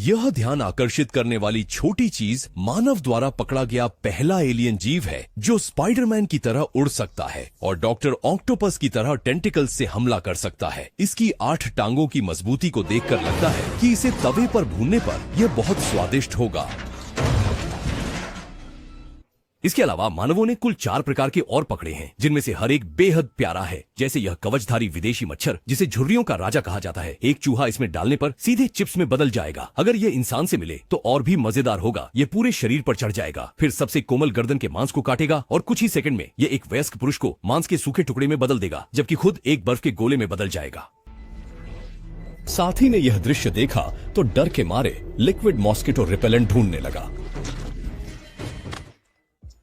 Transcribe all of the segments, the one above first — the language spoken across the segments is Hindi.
यह ध्यान आकर्षित करने वाली छोटी चीज मानव द्वारा पकड़ा गया पहला एलियन जीव है जो स्पाइडरमैन की तरह उड़ सकता है और डॉक्टर ऑक्टोपस की तरह टेंटिकल्स से हमला कर सकता है। इसकी 8 टांगों की मजबूती को देखकर लगता है कि इसे तवे पर भूनने पर यह बहुत स्वादिष्ट होगा। इसके अलावा मानवों ने कुल 4 प्रकार के और पकड़े हैं, जिनमें से हर एक बेहद प्यारा है। जैसे यह कवचधारी विदेशी मच्छर जिसे झुर्रियों का राजा कहा जाता है। एक चूहा इसमें डालने पर सीधे चिप्स में बदल जाएगा। अगर यह इंसान से मिले तो और भी मजेदार होगा। यह पूरे शरीर पर चढ़ जाएगा, फिर सबसे कोमल गर्दन के मांस को काटेगा और कुछ ही सेकंड में यह एक वयस्क पुरुष को मांस के सूखे टुकड़े में बदल देगा, जबकि खुद एक बर्फ के गोले में बदल जाएगा। साथी ने यह दृश्य देखा तो डर के मारे लिक्विड मॉस्किटो रिपेलेंट ढूंढने लगा।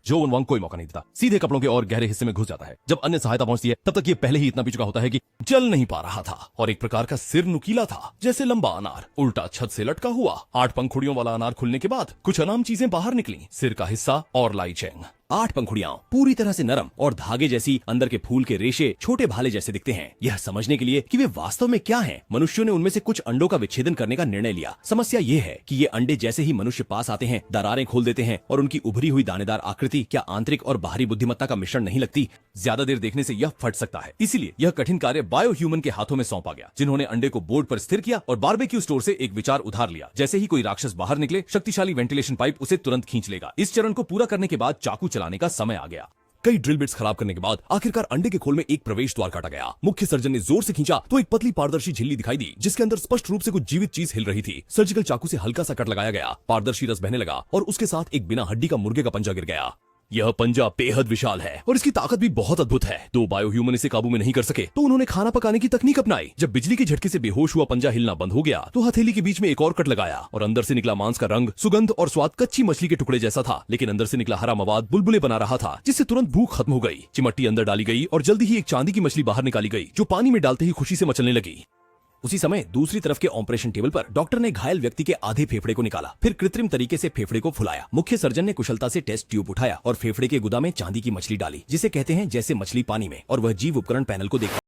जो वंग कोई मौका नहीं देता, सीधे कपड़ों के और गहरे हिस्से में घुस जाता है। जब अन्य सहायता पहुंचती है तब तक ये पहले ही इतना पी चुका होता है कि चल नहीं पा रहा था और एक प्रकार का सिर नुकीला था, जैसे लंबा अनार उल्टा छत से लटका हुआ। 8 पंखुड़ियों वाला अनार खुलने के बाद कुछ अनाम चीजें बाहर निकली। सिर का हिस्सा और लाइचेंग। 8 पंखुड़ियां पूरी तरह से नरम और धागे जैसी, अंदर के फूल के रेशे छोटे भाले जैसे दिखते हैं। यह समझने के लिए कि वे वास्तव में क्या हैं, मनुष्यों ने उनमें से कुछ अंडों का विच्छेदन करने का निर्णय लिया। समस्या ये है कि ये अंडे जैसे ही मनुष्य पास आते हैं दरारें खोल देते हैं और उनकी उभरी हुई दानेदार आकृति क्या आंतरिक और बाहरी बुद्धिमत्ता का मिश्रण नहीं लगती? ज्यादा देर देखने से यह फट सकता है। इसीलिए यह कठिन कार्य बायो ह्यूमन के हाथों में सौंपा गया, जिन्होंने अंडे को बोर्ड पर स्थिर किया और बारबेक्यू स्टोर से एक विचार उधार लिया। जैसे ही कोई राक्षस बाहर निकले, शक्तिशाली वेंटिलेशन पाइप उसे तुरंत खींच लेगा। इस चरण को पूरा करने के बाद चाकू चलाने का समय आ गया। कई ड्रिल बिट्स खराब करने के बाद आखिरकार अंडे के खोल में एक प्रवेश द्वार काटा गया। मुख्य सर्जन ने जोर से खींचा तो एक पतली पारदर्शी झिल्ली दिखाई दी, जिसके अंदर स्पष्ट रूप से कुछ जीवित चीज हिल रही थी। सर्जिकल चाकू से हल्का सा कट लगाया गया, पारदर्शी रस बहने लगा और उसके साथ एक बिना हड्डी का मुर्गे का पंजा गिर गया। यह पंजा बेहद विशाल है और इसकी ताकत भी बहुत अद्भुत है। 2 बायो ह्यूमन इसे काबू में नहीं कर सके तो उन्होंने खाना पकाने की तकनीक अपनाई। जब बिजली के झटके से बेहोश हुआ पंजा हिलना बंद हो गया तो हथेली के बीच में एक और कट लगाया और अंदर से निकला मांस का रंग, सुगंध और स्वाद कच्ची मछली के टुकड़े जैसा था, लेकिन अंदर से निकला हरा मवाद बुलबुले बना रहा था, जिससे तुरंत भूख खत्म हो गई। चिमट्टी अंदर डाली गई और जल्दी ही एक चांदी की मछली बाहर निकाली गई, जो पानी में डालते ही खुशी से मचलने लगी। उसी समय दूसरी तरफ के ऑपरेशन टेबल पर डॉक्टर ने घायल व्यक्ति के आधे फेफड़े को निकाला, फिर कृत्रिम तरीके से फेफड़े को फुलाया। मुख्य सर्जन ने कुशलता से टेस्ट ट्यूब उठाया और फेफड़े के गुदा में चांदी की मछली डाली, जिसे कहते हैं जैसे मछली पानी में, और वह जीव उपकरण पैनल को देख